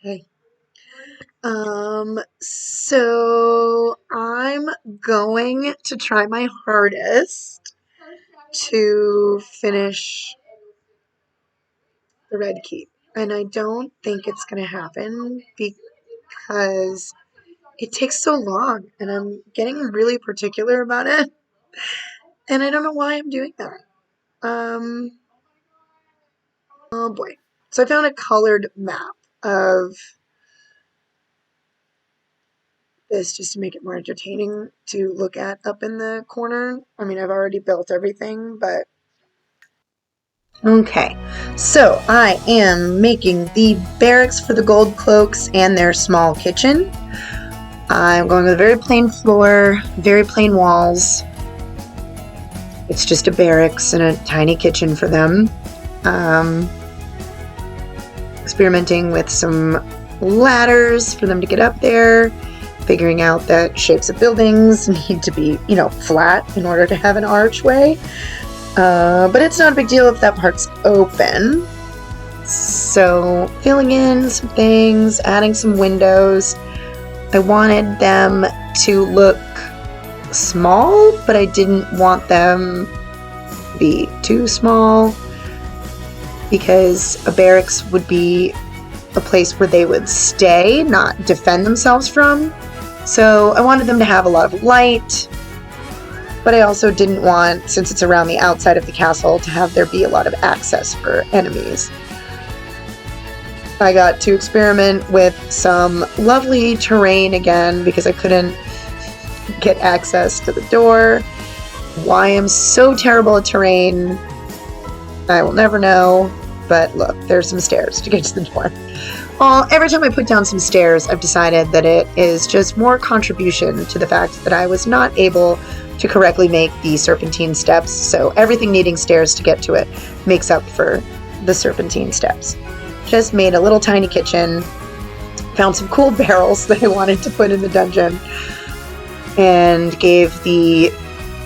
Hey. So I'm going to try my hardest to finish the red keep. And I don't think it's going to happen because it takes so long and I'm getting really particular about it. And I don't know why I'm doing that. Oh boy. So I found a colored map of this just to make it more entertaining to look at up in the corner. I mean, I've already built everything, but okay. So I am making the barracks for the gold cloaks and their small kitchen. I'm going with a very plain floor, very plain walls. It's just a barracks and a tiny kitchen for them. Experimenting with some ladders for them to get up there. Figuring out that shapes of buildings need to be, flat in order to have an archway. But it's not a big deal if that part's open. So filling in some things, adding some windows. I wanted them to look small, but I didn't want them to be too small because a barracks would be a place where they would stay, not defend themselves from. So I wanted them to have a lot of light, but I also didn't want, since it's around the outside of the castle, to have there be a lot of access for enemies. I got to experiment with some lovely terrain again because I couldn't get access to the door. Why I'm so terrible at terrain, I will never know, but look, there's some stairs to get to the door. Every time I put down some stairs, I've decided that it is just more contribution to the fact that I was not able to correctly make the serpentine steps, so everything needing stairs to get to it makes up for the serpentine steps. Just made a little tiny kitchen, found some cool barrels that I wanted to put in the dungeon, and gave the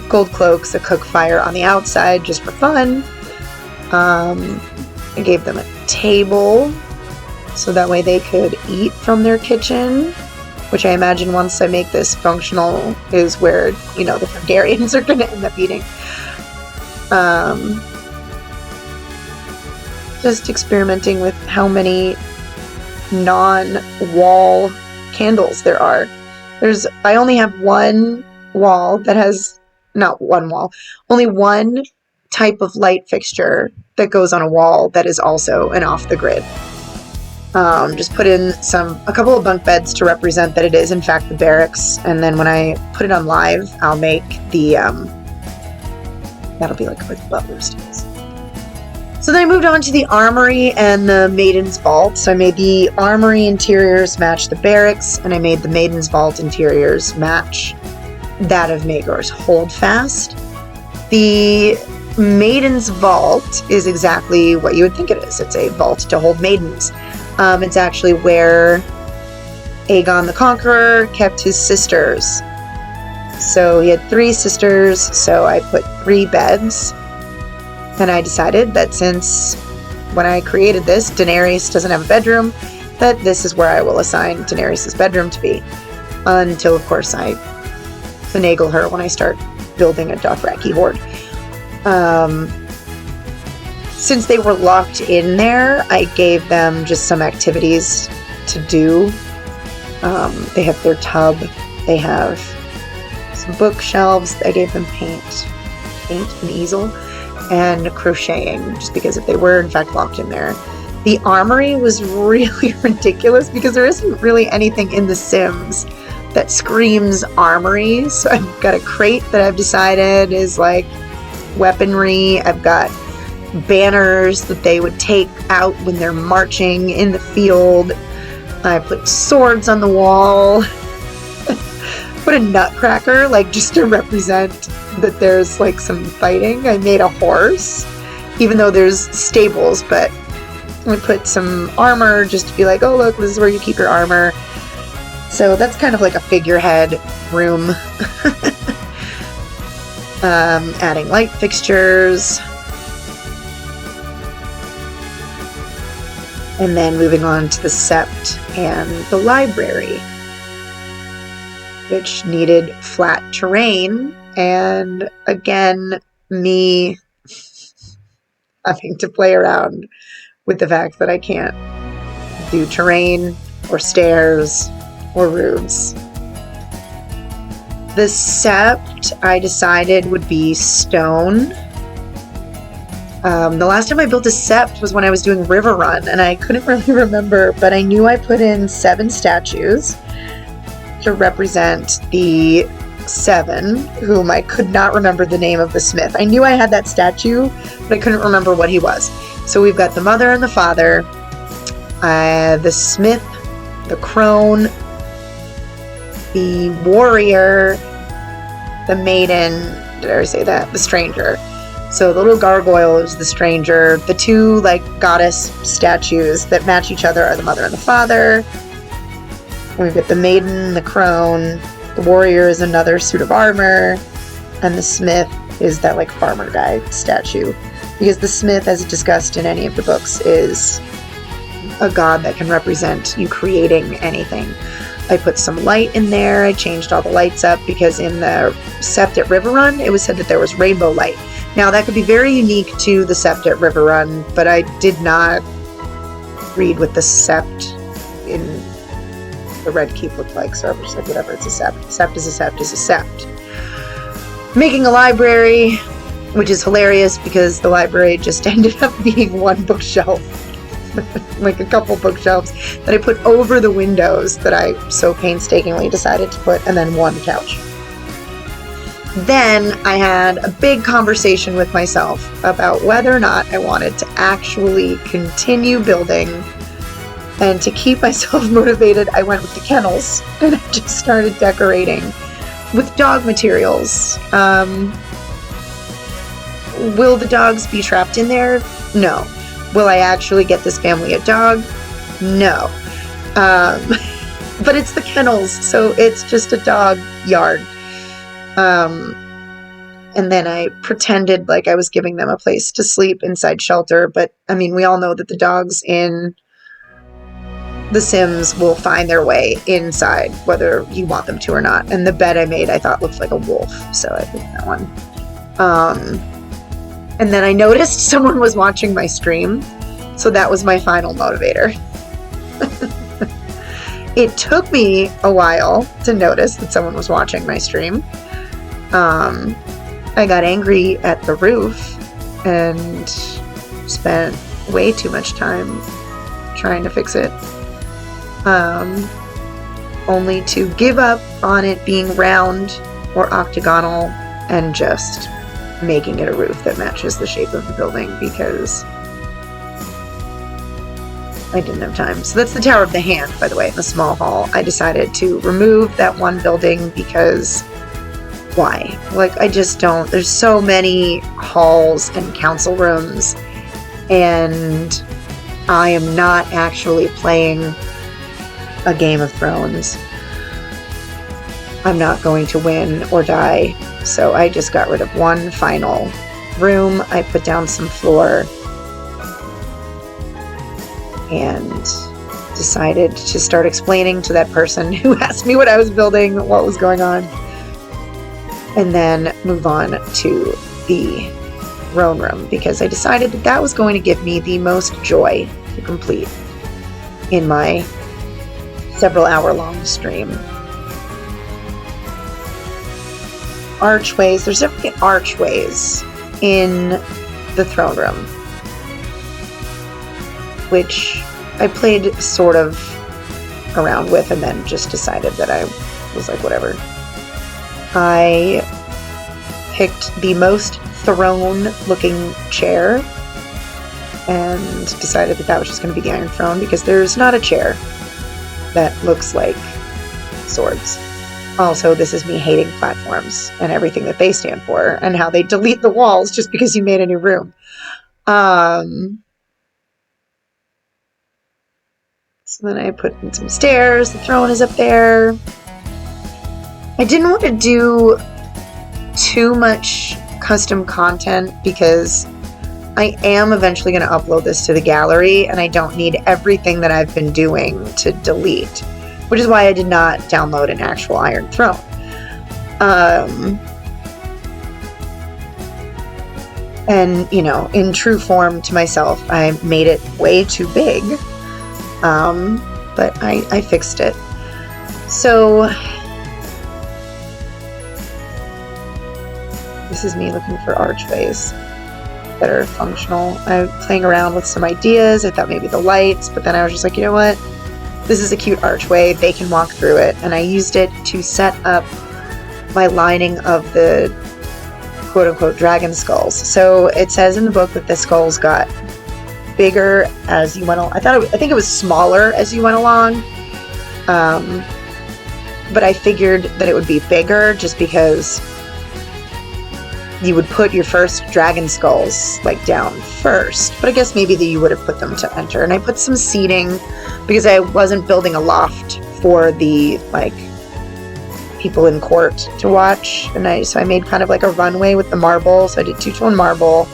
gold cloaks a cook fire on the outside just for fun. I gave them a table so that way they could eat from their kitchen, which I imagine once I make this functional is where, the Targaryens are going to end up eating. Just experimenting with how many non-wall candles there are. I only have one wall that has, not one wall, only one type of light fixture that goes on a wall that is also an off-the-grid. Just put in a couple of bunk beds to represent that it is in fact the barracks, and then when I put it on live, I'll make the, that'll be like where the butler stays. So then I moved on to the armory and the Maiden's vault. So I made the armory interiors match the barracks, and I made the Maiden's vault interiors match that of Maegor's Holdfast. The Maiden's vault is exactly what you would think it is. It's a vault to hold maidens. It's actually where Aegon the Conqueror kept his sisters. So he had 3 sisters, so I put 3 beds. And I decided that since when I created this, Daenerys doesn't have a bedroom, that this is where I will assign Daenerys' bedroom to be. Until, of course, I finagle her when I start building a Dothraki horde. Since they were locked in there, I gave them just some activities to do. They have their tub. They have some bookshelves. I gave them paint, an easel, and crocheting, just because if they were in fact locked in there. The armory was really ridiculous because there isn't really anything in The Sims that screams armory. So I've got a crate that I've decided is like weaponry. I've got banners that they would take out when they're marching in the field. I put swords on the wall. Put a nutcracker, just to represent that there's some fighting. I made a horse, even though there's stables, but I put some armor just to be like, oh look, this is where you keep your armor. So that's kind of like a figurehead room. Adding light fixtures. And then moving on to the Sept and the library, which needed flat terrain. And again, me having to play around with the fact that I can't do terrain or stairs or roofs. The Sept I decided would be stone. The last time I built a Sept was when I was doing River Run, and I couldn't really remember, but I knew I put in 7 statues to represent the 7, whom I could not remember the name of the smith. I knew I had that statue, but I couldn't remember what he was. So we've got the mother and the father, the smith, the crone, the warrior, the maiden, did I already say that? The stranger. So the little gargoyle is the stranger. The 2 like goddess statues that match each other are the mother and the father. And we've got the maiden, the crone, the warrior is another suit of armor, and the smith is that like farmer guy statue. Because the smith, as discussed in any of the books, is a god that can represent you creating anything. I put some light in there. I changed all the lights up because in the Sept at River Run, it was said that there was rainbow light. Now, that could be very unique to the Sept at River Run, but I did not read what the Sept in the Red Keep looked like, so I was just like, whatever, it's a Sept. Sept is a Sept is a Sept. Making a library, which is hilarious because the library just ended up being one bookshelf. Like a couple bookshelves that I put over the windows that I so painstakingly decided to put, and then one couch. Then I had a big conversation with myself about whether or not I wanted to actually continue building. And to keep myself motivated, I went with the kennels, and I just started decorating with dog materials. Will the dogs be trapped in there? No. Will I actually get this family a dog? No. But it's the kennels, so it's just a dog yard. And then I pretended like I was giving them a place to sleep inside shelter, but I mean, we all know that the dogs in The Sims will find their way inside, whether you want them to or not. And the bed I made, I thought looked like a wolf, so I picked that one. And then I noticed someone was watching my stream, so that was my final motivator. It took me a while to notice that someone was watching my stream. I got angry at the roof and spent way too much time trying to fix it. Only to give up on it being round or octagonal and just making it a roof that matches the shape of the building because I didn't have time. So that's the Tower of the Hand, by the way, in the small hall. I decided to remove that one building because why? Like, I just don't. There's so many halls and council rooms, and I am not actually playing a Game of Thrones. I'm not going to win or die, so I just got rid of one final room. I put down some floor and decided to start explaining to that person who asked me what I was building, what was going on, and then move on to the throne room because I decided that that was going to give me the most joy to complete in my several hour-long stream. Archways. There's definitely archways in the throne room, which I played sort of around with and then just decided that I was like, whatever. I picked the most throne-looking chair and decided that that was just going to be the Iron Throne because there's not a chair that looks like swords. Also, this is me hating platforms and everything that they stand for and how they delete the walls just because you made a new room. So then I put in some stairs. The throne is up there. I didn't want to do too much custom content because I am eventually going to upload this to the gallery, and I don't need everything that I've been doing to delete, which is why I did not download an actual Iron Throne. And, you know, in true form to myself, I made it way too big, but I fixed it. So this is me looking for archways that are functional. I'm playing around with some ideas. I thought maybe the lights, but then I was just like, you know what? This is a cute archway. They can walk through it. And I used it to set up my lining of the quote-unquote dragon skulls. So it says in the book that the skulls got bigger as you went along. I think it was smaller as you went along. But I figured that it would be bigger just because you would put your first dragon skulls like down first. But I guess maybe that you would have put them to enter. And I put some seating because I wasn't building a loft for the like people in court to watch. And so I made kind of like a runway with the marble. So I did two-tone marble.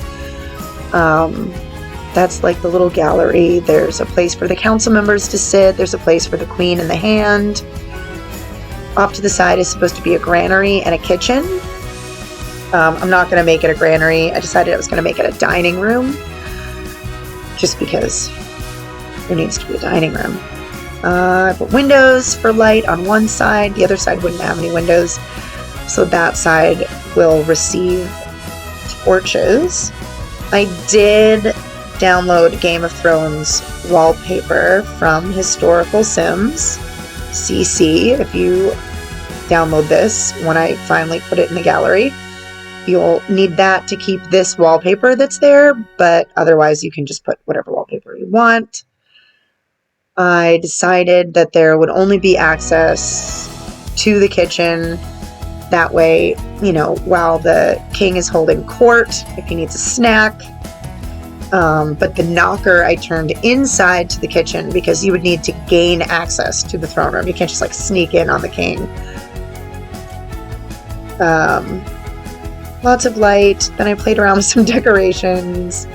That's like the little gallery. There's a place for the council members to sit. There's a place for the queen and the hand. Off to the side is supposed to be a granary and a kitchen. I'm not going to make it a granary. I decided I was going to make it a dining room. Just because there needs to be a dining room. I put windows for light on one side. The other side wouldn't have any windows. So that side will receive torches. I did download Game of Thrones wallpaper from Historical Sims. CC, if you download this when I finally put it in the gallery. You'll need that to keep this wallpaper that's there, but otherwise you can just put whatever wallpaper you want. I decided that there would only be access to the kitchen. That way, you know, while the king is holding court, if he needs a snack. But the knocker I turned inside to the kitchen because you would need to gain access to the throne room. You can't just like sneak in on the king. Lots of light. Then I played around with some decorations.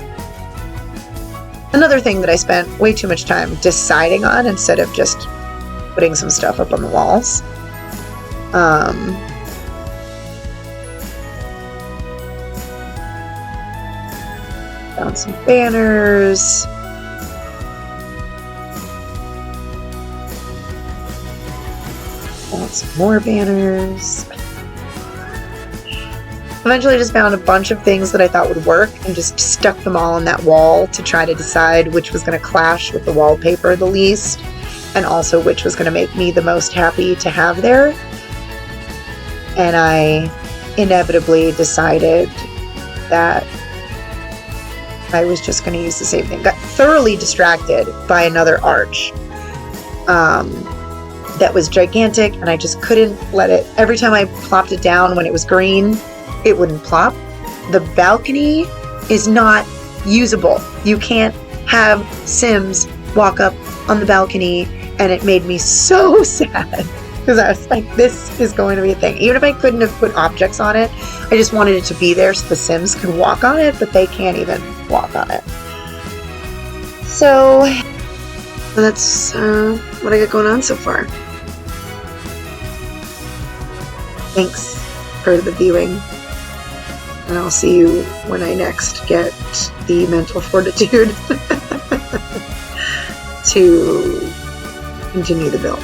Another thing that I spent way too much time deciding on instead of just putting some stuff up on the walls. Found some banners. Found some more banners. Eventually I just found a bunch of things that I thought would work and just stuck them all on that wall to try to decide which was going to clash with the wallpaper the least, and also which was going to make me the most happy to have there. And I inevitably decided that I was just going to use the same thing. Got thoroughly distracted by another arch that was gigantic, and I just couldn't let it. Every time I plopped it down when it was green, it wouldn't plop. The balcony is not usable. You can't have Sims walk up on the balcony, and it made me so sad because I was like, this is going to be a thing. Even if I couldn't have put objects on it, I just wanted it to be there so the Sims could walk on it, but they can't even walk on it. So that's what I got going on so far. Thanks for the viewing. And I'll see you when I next get the mental fortitude to continue the build.